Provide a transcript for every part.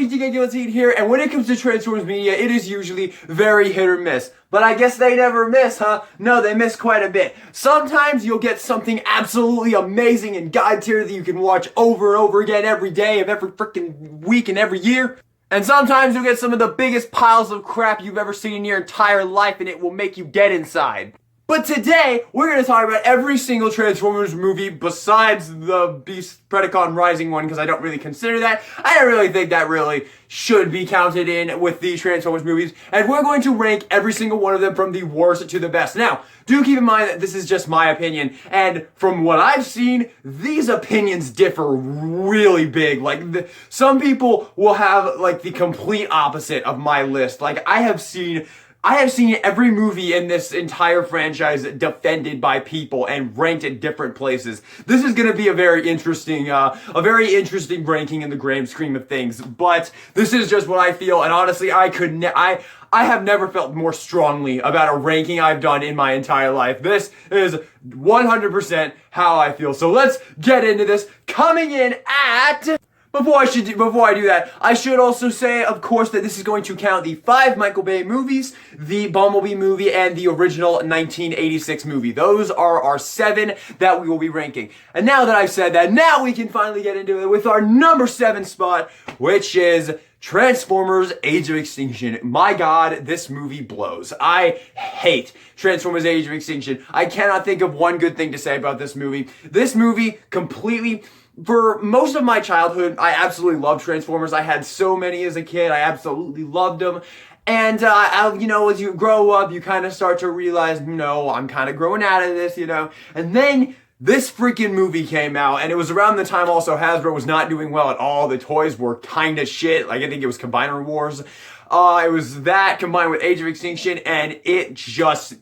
everybody, DK here, and when it comes to Transformers media, it is usually very hit or miss. But I guess they never miss, huh? No, they miss quite a bit. Sometimes you'll get something absolutely amazing and god tier that you can watch over and over again every day of every freaking week and every year. And sometimes you'll get some of the biggest piles of crap you've ever seen in your entire life, and it will make you dead inside. But today, we're going to talk about every single Transformers movie besides the Beast Predacon Rising one, because I don't really consider that. I don't really think that really should be counted in with the Transformers movies. And we're going to rank every single one of them from the worst to the best. Now, do keep in mind that this is just my opinion. And from what I've seen, these opinions differ really big. Like, some people will have, like, the complete opposite of my list. Like, I have seen every movie in this entire franchise defended by people and ranked at different places. This is going to be a very interesting ranking in the grand scheme of things. But this is just what I feel, and honestly, I have never felt more strongly about a ranking I've done in my entire life. This is 100% how I feel. So let's get into this. Coming in at... Before I do that, I should also say, of course, that this is going to count the 5 Michael Bay movies, the Bumblebee movie, and the original 1986 movie. Those are our 7 that we will be ranking. And now that I've said that, now we can finally get into it with our number 7 spot, which is Transformers Age of Extinction. My God, this movie blows. I hate Transformers Age of Extinction. I cannot think of one good thing to say about this movie. This movie completely... For most of my childhood, I absolutely loved Transformers. I had so many as a kid. I absolutely loved them. And, as you grow up, you kind of start to realize, I'm kind of growing out of this, And then this freaking movie came out, and it was around the time also Hasbro was not doing well at all. The toys were kind of shit. Like, I think it was Combiner Wars. It was that combined with Age of Extinction, and it just,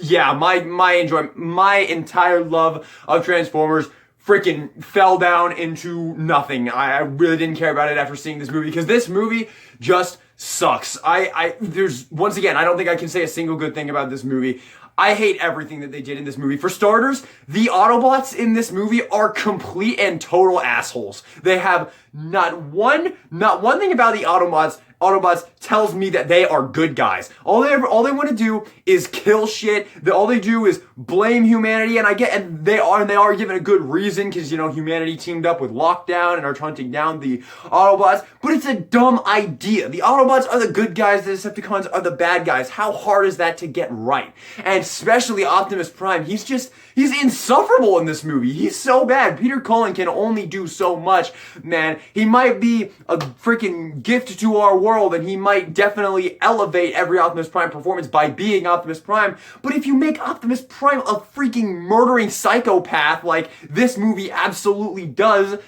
my entire love of Transformers freaking fell down into nothing. I really didn't care about it after seeing this movie, because this movie just sucks. Once again, I don't think I can say a single good thing about this movie. I hate everything that they did in this movie. For starters, the Autobots in this movie are complete and total assholes. They have not one thing about the Autobots tells me that they are good guys. All they want to do is kill shit. All they do is blame humanity, and they are given a good reason, because humanity teamed up with Lockdown and are hunting down the Autobots. But it's a dumb idea. The Autobots are the good guys. The Decepticons are the bad guys. How hard is that to get right? And especially Optimus Prime. He's insufferable in this movie. He's so bad. Peter Cullen can only do so much, man. He might be a freaking gift to our world, and he might definitely elevate every Optimus Prime performance by being Optimus Prime. But if you make Optimus Prime a freaking murdering psychopath like this movie absolutely does,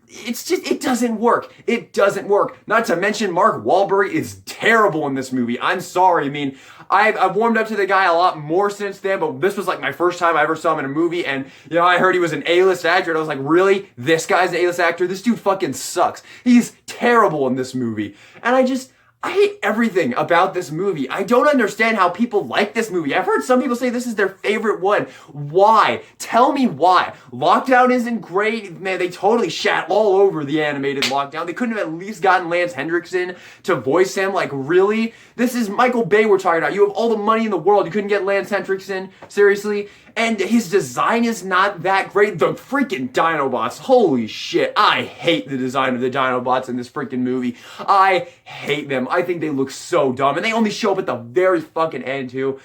it doesn't work. It doesn't work. Not to mention Mark Wahlberg is terrible in this movie. I'm sorry. I mean, I've warmed up to the guy a lot more since then, but this was like my first time I ever saw him in a movie, and I heard he was an A-list actor, and I was like, really? This guy's an A-list actor? This dude fucking sucks. He's terrible in this movie. And I hate everything about this movie. I don't understand how people like this movie. I've heard some people say this is their favorite one. Why? Tell me why. Lockdown isn't great. Man, they totally shat all over the animated Lockdown. They couldn't have at least gotten Lance Henriksen to voice him. Like, really? This is Michael Bay we're talking about. You have all the money in the world. You couldn't get Lance Henriksen? Seriously? And his design is not that great. The freaking Dinobots. Holy shit. I hate the design of the Dinobots in this freaking movie. I hate them. I think they look so dumb. And they only show up at the very fucking end, too.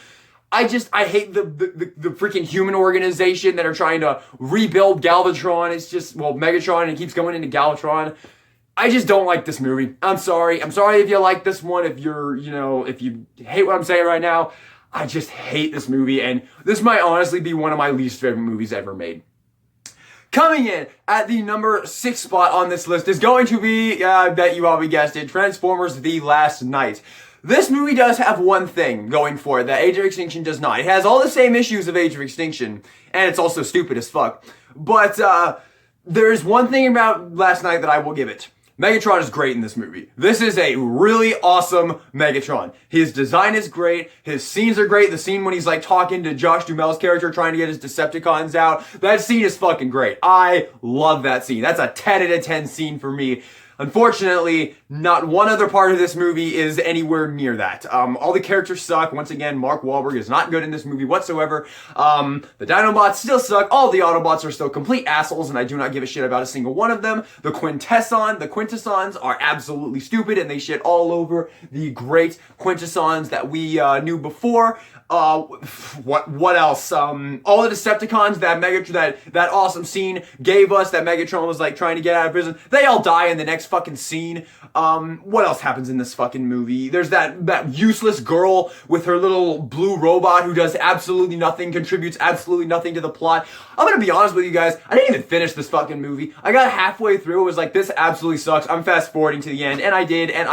I hate the freaking human organization that are trying to rebuild Galvatron. It's just, Megatron, and it keeps going into Galvatron. I just don't like this movie. I'm sorry. I'm sorry if you like this one. If if you hate what I'm saying right now. I just hate this movie, and this might honestly be one of my least favorite movies ever made. Coming in at the number 6 spot on this list is going to be, I bet you already guessed it, Transformers The Last Knight. This movie does have one thing going for it that Age of Extinction does not. It has all the same issues of Age of Extinction, and it's also stupid as fuck. But there is one thing about Last Knight that I will give it. Megatron is great in this movie. This is a really awesome Megatron. His design is great. His scenes are great. The scene when he's like talking to Josh Duhamel's character trying to get his Decepticons out. That scene is fucking great. I love that scene. That's a 10 out of 10 scene for me. Unfortunately, not one other part of this movie is anywhere near that. All the characters suck. Once again, Mark Wahlberg is not good in this movie whatsoever. The Dinobots still suck. All the Autobots are still complete assholes, and I do not give a shit about a single one of them. The Quintessons are absolutely stupid, and they shit all over the great Quintessons that we knew before. What else? All the Decepticons that awesome scene gave us, that Megatron was like trying to get out of prison, they all die in the next fucking scene. What else happens in this fucking movie? There's that useless girl with her little blue robot who does absolutely nothing, contributes absolutely nothing to the plot. I'm gonna be honest with you guys, I didn't even finish this fucking movie. I got halfway through, it was like, this absolutely sucks. I'm fast forwarding to the end, and I did, and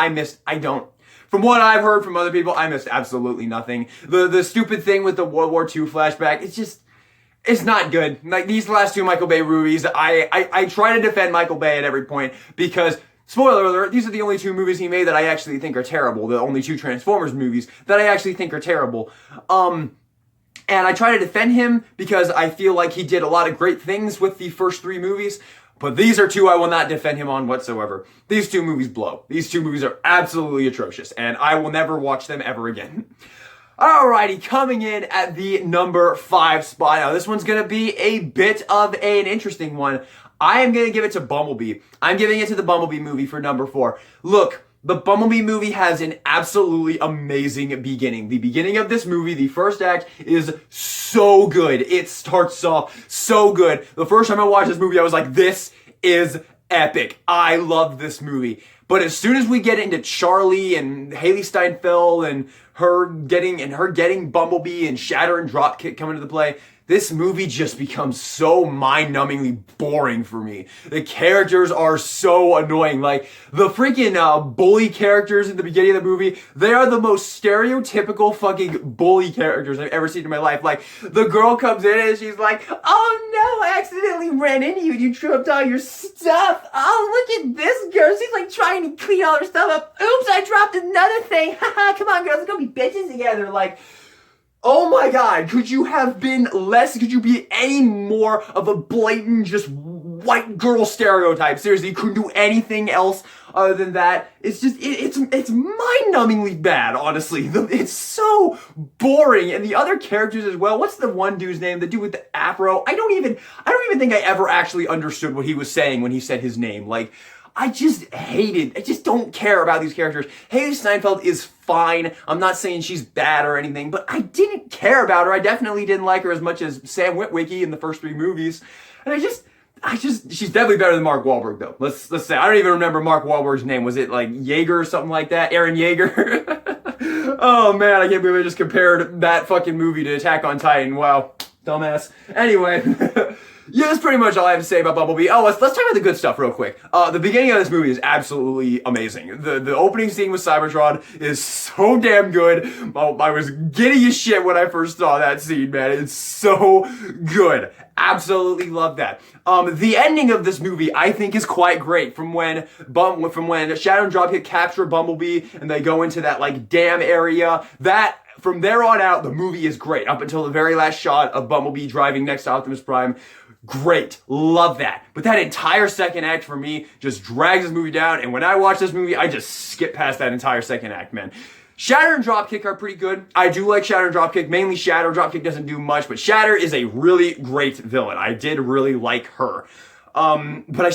from what I've heard from other people, I missed absolutely nothing. The stupid thing with the World War II flashback, it's not good. Like, these last two Michael Bay movies, I try to defend Michael Bay at every point because, spoiler alert, these are the only two movies he made that I actually think are terrible. The only two Transformers movies that I actually think are terrible. And I try to defend him because I feel like he did a lot of great things with the first three movies. But these are two I will not defend him on whatsoever. These two movies blow. These two movies are absolutely atrocious, and I will never watch them ever again. Alrighty, coming in at the number 5 spot. Now, this one's gonna be a bit of an interesting one. I am gonna give it to Bumblebee. I'm giving it to the Bumblebee movie for number 4. Look, the Bumblebee movie has an absolutely amazing beginning. The beginning of this movie, the first act, is so good. It starts off so good. The first time I watched this movie, I was like, this is epic. I love this movie. But as soon as we get into Charlie and Haley Steinfeld and her getting Bumblebee and Shatter and Dropkick coming into play, this movie just becomes so mind-numbingly boring for me. The characters are so annoying. Like, the freaking bully characters in the beginning of the movie, they are the most stereotypical fucking bully characters I've ever seen in my life. Like, the girl comes in and she's like, oh no, I accidentally ran into you and you tripped all your stuff. Oh, look at this girl. She's like trying to clean all her stuff up. Oops, I dropped another thing. Haha, come on girls, let's go be bitches together. Like, oh my god, could you be any more of a blatant, just white girl stereotype? Seriously, you couldn't do anything else other than that. It's just, it's mind-numbingly bad, honestly. It's so boring. And the other characters as well. What's the one dude's name? The dude with the afro? I don't even think I ever actually understood what he was saying when he said his name. Like, I just don't care about these characters. Haley Steinfeld is fine. I'm not saying she's bad or anything, but I didn't care about her. I definitely didn't like her as much as Sam Witwicky in the first 3 movies. And she's definitely better than Mark Wahlberg though. Let's say, I don't even remember Mark Wahlberg's name. Was it like Yeager or something like that? Aaron Yeager? Oh man, I can't believe I just compared that fucking movie to Attack on Titan. Wow. Dumbass. Anyway. Yeah, that's pretty much all I have to say about Bumblebee. Oh, let's talk about the good stuff real quick. The beginning of this movie is absolutely amazing. The opening scene with Cybertron is so damn good. I was giddy as shit when I first saw that scene, man. It's so good. Absolutely love that. The ending of this movie, I think, is quite great. From when Shadow and Dropkick capture Bumblebee and they go into that like dam area, from there on out, the movie is great. Up until the very last shot of Bumblebee driving next to Optimus Prime. Great. Love that. But that entire second act for me just drags this movie down. And when I watch this movie, I just skip past that entire second act, man. Shatter and Dropkick are pretty good. I do like Shatter and Dropkick. Mainly Shatter. Dropkick doesn't do much. But Shatter is a really great villain. I did really like her. But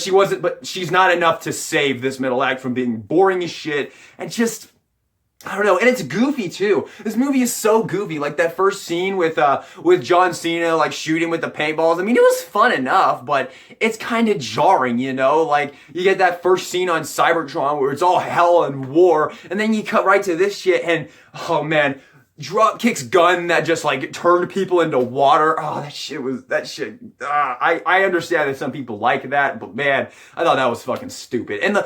she's not enough to save this middle act from being boring as shit. And just, I don't know, and it's goofy too. This movie is so goofy. Like that first scene with John Cena, like shooting with the paintballs. I mean, it was fun enough, but it's kind of jarring, you know? Like, you get that first scene on Cybertron where it's all hell and war, and then you cut right to this shit, and, oh man, Dropkick's gun that just like turned people into water. Oh, I understand that some people like that, but man, I thought that was fucking stupid. And the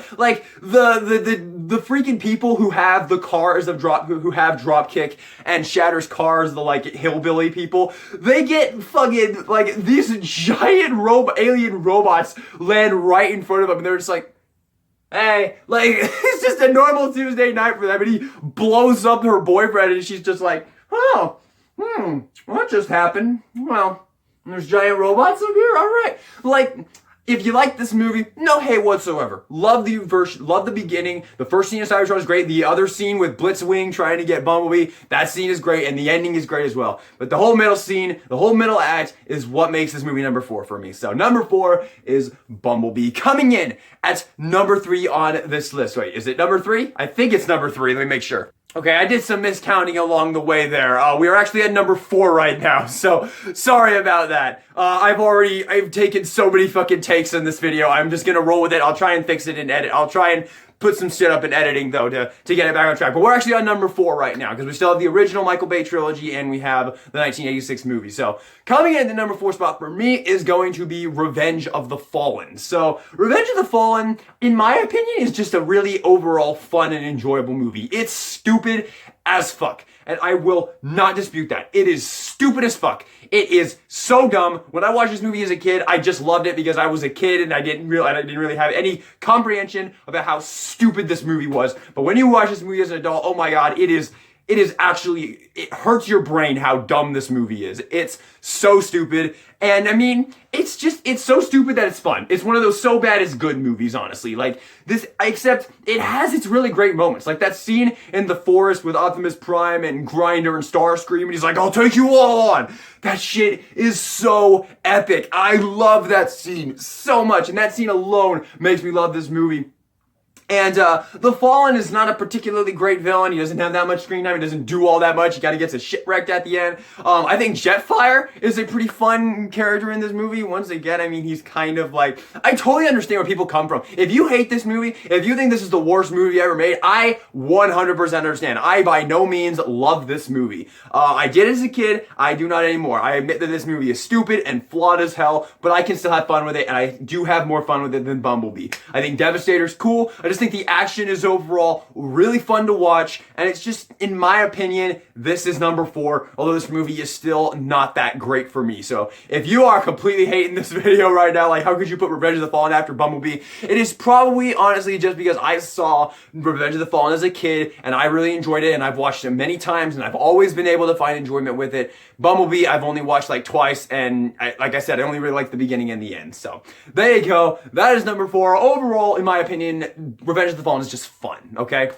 freaking people who have the cars of who have Dropkick and Shatter's cars, the like hillbilly people, they get fucking like these giant alien robots land right in front of them, and they're just like, Hey, like, it's just a normal Tuesday night for them, and he blows up her boyfriend, and she's just like, oh, what just happened? Well, there's giant robots up here? Alright. Like, if you like this movie, no hate whatsoever. Love the version, love the beginning. The first scene of Cybertron is great. The other scene with Blitzwing trying to get Bumblebee, that scene is great, and the ending is great as well. But the whole middle scene, the whole middle act is what makes this movie number 4 for me. So number 4 is Bumblebee. Coming in at number 3 on this list. Wait, is it number 3? I think it's number 3. Let me make sure. Okay, I did some miscounting along the way there. We are actually at number 4 right now, so sorry about that. I've taken so many fucking takes in this video. I'm just gonna roll with it. I'll try and fix it and edit. I'll try and put some shit up in editing though to get it back on track. But we're actually on number 4 right now because we still have the original Michael Bay trilogy and we have the 1986 movie. So coming in the number 4 spot for me is going to be Revenge of the Fallen. So Revenge of the Fallen, in my opinion, is just a really overall fun and enjoyable movie. It's stupid as fuck. And I will not dispute that. It is stupid as fuck. It is so dumb. When I watched this movie as a kid, I just loved it because I was a kid and I didn't really have any comprehension about how stupid this movie was. But when you watch this movie as an adult, oh my god, it is actually, it hurts your brain how dumb this movie is. It's so stupid. And I mean, it's so stupid that it's fun. It's one of those so bad it's good movies, honestly. Like this, except it has its really great moments. Like that scene in the forest with Optimus Prime and Grinder and Starscream, and he's like, I'll take you all on. That shit is so epic. I love that scene so much. And that scene alone makes me love this movie. And the Fallen is not a particularly great villain. He doesn't have that much screen time. He doesn't do all that much. He kind of gets a shipwrecked at the end. I think Jetfire is a pretty fun character in this movie. Once again, I mean, he's kind of like, I totally understand where people come from. If you hate this movie, if you think this is the worst movie ever made, I 100% understand. I by no means love this movie. I did as a kid. I do not anymore. I admit that this movie is stupid and flawed as hell, but I can still have fun with it, and I do have more fun with it than Bumblebee. I think Devastator's cool. I just think the action is overall really fun to watch, and it's just, in my opinion, this is number 4, although this movie is still not that great for me. So if you are completely hating this video right now, like how could you put Revenge of the Fallen after Bumblebee? It is probably honestly just because I saw Revenge of the Fallen as a kid and I really enjoyed it, and I've watched it many times and I've always been able to find enjoyment with it. Bumblebee I've only watched like twice, and like I said, I only really like the beginning and the end. So there you go. That is number 4. Overall, in my opinion, Revenge of the Fallen is just fun, okay?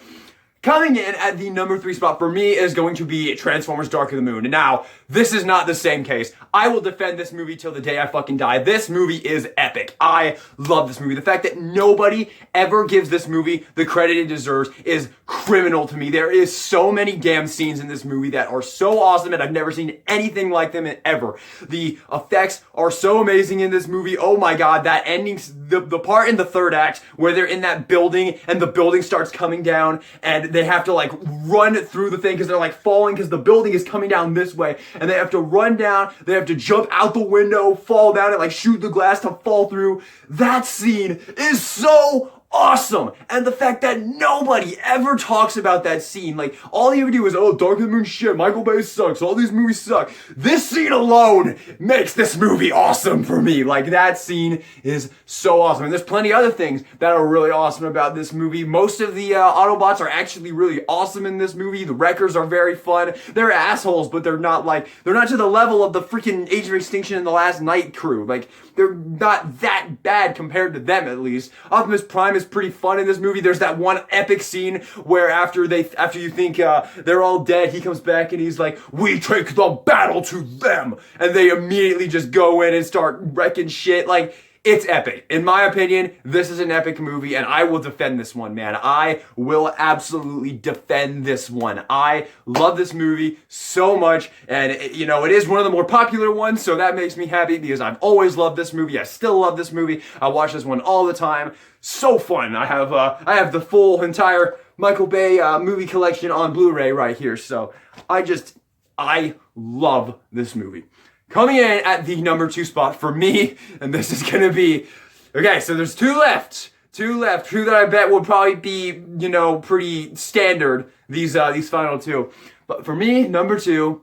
Coming in at the number 3 spot for me is going to be Transformers Dark of the Moon. Now, this is not the same case. I will defend this movie till the day I fucking die. This movie is epic. I love this movie. The fact that nobody ever gives this movie the credit it deserves is criminal to me. There is so many damn scenes in this movie that are so awesome, and I've never seen anything like them ever. The effects are so amazing in this movie. Oh my god, that ending, the part in the third act where they're in that building and the building starts coming down and they have to like run through the thing because they're like falling because the building is coming down this way, and they have to run down, they have to jump out the window, fall down and like shoot the glass to fall through. That scene is so awesome. And the fact that nobody ever talks about that scene, like all you ever do is, oh, Dark of the Moon shit, Michael Bay sucks, all these movies suck. This scene alone makes this movie awesome for me. Like that scene is so awesome. And there's plenty of other things that are really awesome about this movie. Most of the Autobots are actually really awesome in this movie. The Wreckers are very fun. They're assholes, but they're not to the level of the freaking Age of Extinction and the Last Night crew. Like they're not that bad compared to them, at least. Optimus Prime is pretty fun in this movie. There's that one epic scene where after you think they're all dead, he comes back and he's like, we take the battle to them, and they immediately just go in and start wrecking shit. Like, it's epic. In my opinion, this is an epic movie, and I will defend this one, man. I will absolutely defend this one. I love this movie so much, and it is one of the more popular ones, so that makes me happy because I've always loved this movie. I still love this movie. I watch this one all the time. So fun. I have the full entire Michael Bay movie collection on Blu-ray right here, so I love this movie. Coming in at the number 2 spot for me, and this is gonna be, okay, so there's 2 left. 2 left. 2 that I bet will probably be, pretty standard, these final 2. But for me, number 2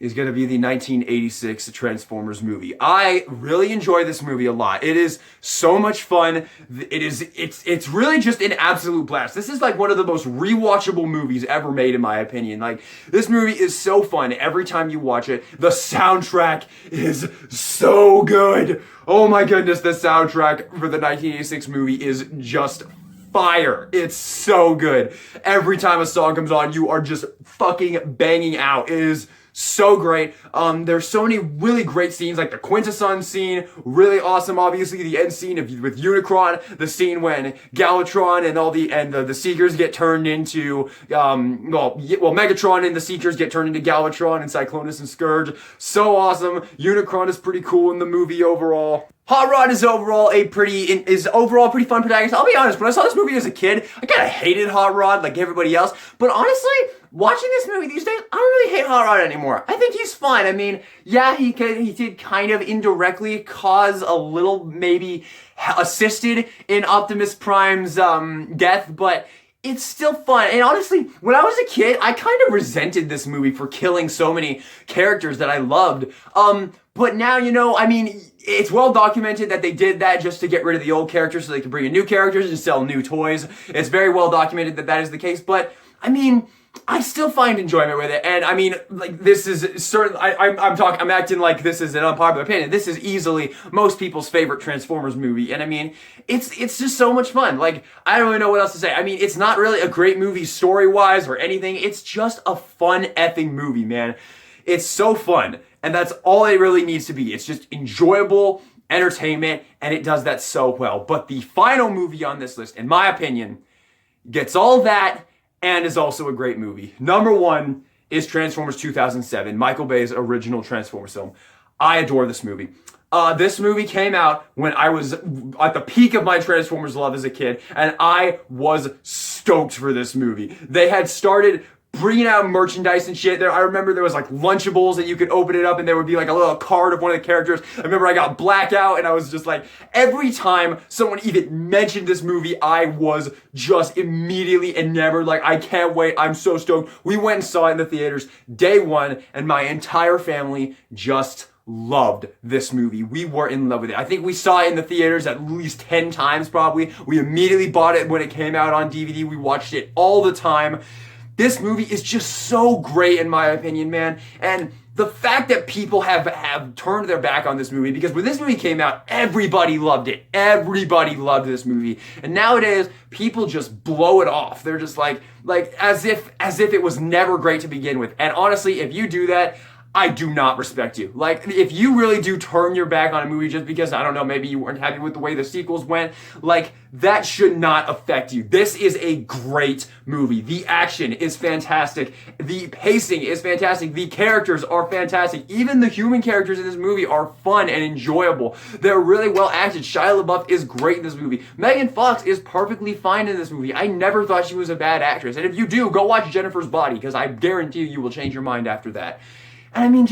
is going to be the 1986 Transformers movie. I really enjoy this movie a lot. It is so much fun. It's really just an absolute blast. This is like one of the most rewatchable movies ever made, in my opinion. Like, this movie is so fun every time you watch it. The soundtrack is so good. Oh my goodness, the soundtrack for the 1986 movie is just fire. It's so good. Every time a song comes on, you are just fucking banging out. It is so great. There's so many really great scenes, like the Quintesson scene, really awesome. Obviously, the end scene with Unicron, the scene when Galvatron and the Seekers get turned into Megatron and the Seekers get turned into Galvatron and Cyclonus and Scourge. So awesome. Unicron is pretty cool in the movie overall. Hot Rod is overall a pretty fun protagonist. I'll be honest, when I saw this movie as a kid, I kind of hated Hot Rod like everybody else. But honestly, watching this movie these days, I don't really hate Hot Rod anymore. I think he's fine. I mean, yeah, he did kind of indirectly cause a little, maybe assisted in Optimus Prime's death, but it's still fun. And honestly, when I was a kid, I kind of resented this movie for killing so many characters that I loved. But now, I mean, it's well documented that they did that just to get rid of the old characters so they could bring in new characters and sell new toys. It's very well documented that that is the case. But, I mean, I still find enjoyment with it. And, I mean, like, this is certainly, I'm acting like this is an unpopular opinion. This is easily most people's favorite Transformers movie. And, I mean, it's just so much fun. Like, I don't really know what else to say. I mean, it's not really a great movie story-wise or anything. It's just a fun effing movie, man. It's so fun. And that's all it really needs to be. It's just enjoyable entertainment, and it does that so well. But the final movie on this list, in my opinion, gets all that and is also a great movie. Number one is Transformers 2007, Michael Bay's original Transformers film. I adore this movie. This movie came out when I was at the peak of my Transformers love as a kid, and I was stoked for this movie. They had started bringing out merchandise and shit. I remember there was like Lunchables that you could open it up and there would be like a little card of one of the characters. I remember I got Blackout and I was just like, every time someone even mentioned this movie, I was just immediately enamored. Like, I can't wait. I'm so stoked. We went and saw it in the theaters day one, and my entire family just loved this movie. We were in love with it. I think we saw it in the theaters at least 10 times probably. We immediately bought it when it came out on DVD. We watched it all the time. This movie is just so great in my opinion, man. And the fact that people have turned their back on this movie, because when this movie came out, everybody loved it. Everybody loved this movie. And nowadays, people just blow it off. They're just like as if it was never great to begin with. And honestly, if you do that, I do not respect you. Like, if you really do turn your back on a movie just because, I don't know, maybe you weren't happy with the way the sequels went, like, that should not affect you. This is a great movie. The action is fantastic. The pacing is fantastic. The characters are fantastic. Even the human characters in this movie are fun and enjoyable. They're really well acted. Shia LaBeouf is great in this movie. Megan Fox is perfectly fine in this movie. I never thought she was a bad actress. And if you do, go watch Jennifer's Body, because I guarantee you will change your mind after that. And I mean,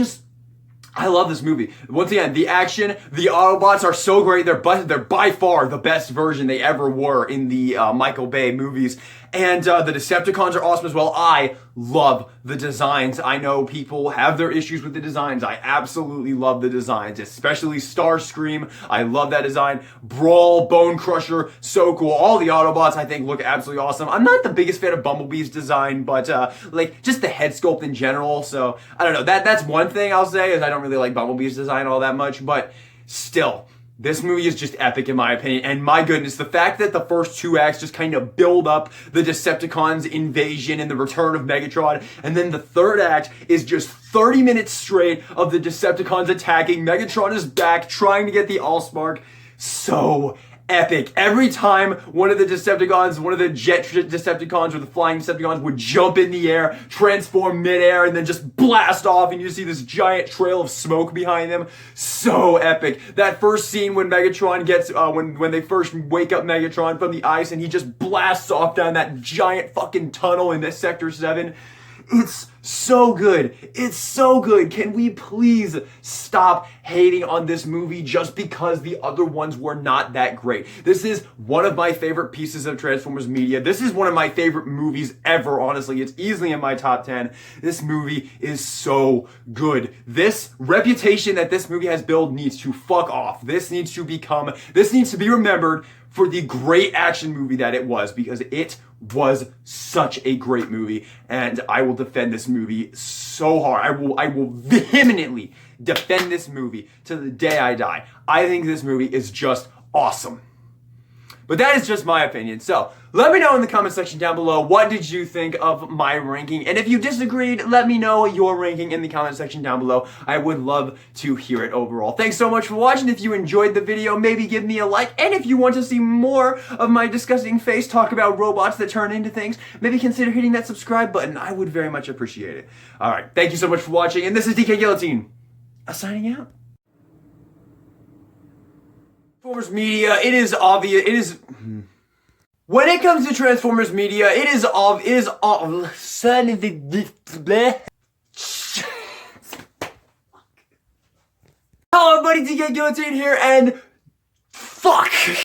I love this movie. Once again, the action, the Autobots are so great. They're by far the best version they ever were in the Michael Bay movies. And the Decepticons are awesome as well. I love the designs. I know people have their issues with the designs. I absolutely love the designs, especially Starscream. I love that design. Brawl, Bone Crusher, so cool. All the Autobots, I think, look absolutely awesome. I'm not the biggest fan of Bumblebee's design, but like just the head sculpt in general. So I don't know. That's one thing I'll say, is I don't really like Bumblebee's design all that much, but still, this movie is just epic in my opinion. And my goodness, the fact that the first two acts just kind of build up the Decepticons invasion and the return of Megatron, and then the third act is just 30 minutes straight of the Decepticons attacking. Megatron is back, trying to get the Allspark. So epic. Every time one of the Decepticons, one of the jet Decepticons or the flying Decepticons would jump in the air, transform midair, and then just blast off, and you see this giant trail of smoke behind them. So epic. That first scene when Megatron gets, when they first wake up Megatron from the ice and he just blasts off down that giant fucking tunnel in this Sector 7. It's so good. It's so good. Can we please stop hating on this movie just because the other ones were not that great? This is one of my favorite pieces of Transformers media. This is one of my favorite movies ever, honestly. It's easily in my top 10. This movie is so good. This reputation that this movie has built needs to fuck off. This needs to be remembered for the great action movie that it was, because it was such a great movie, and I will defend this movie so hard. I will vehemently defend this movie to the day I die. I think this movie is just awesome. But that is just my opinion. So let me know in the comment section down below, what did you think of my ranking? And if you disagreed, let me know your ranking in the comment section down below. I would love to hear it overall. Thanks so much for watching. If you enjoyed the video, maybe give me a like. And if you want to see more of my disgusting face talk about robots that turn into things, maybe consider hitting that subscribe button. I would very much appreciate it. All right. Thank you so much for watching. And this is DK Guillotine, signing out. Transformers media, it is obvious, when it comes to Transformers media, it is all, son of the, hello everybody, DK Guillotine here, and fuck!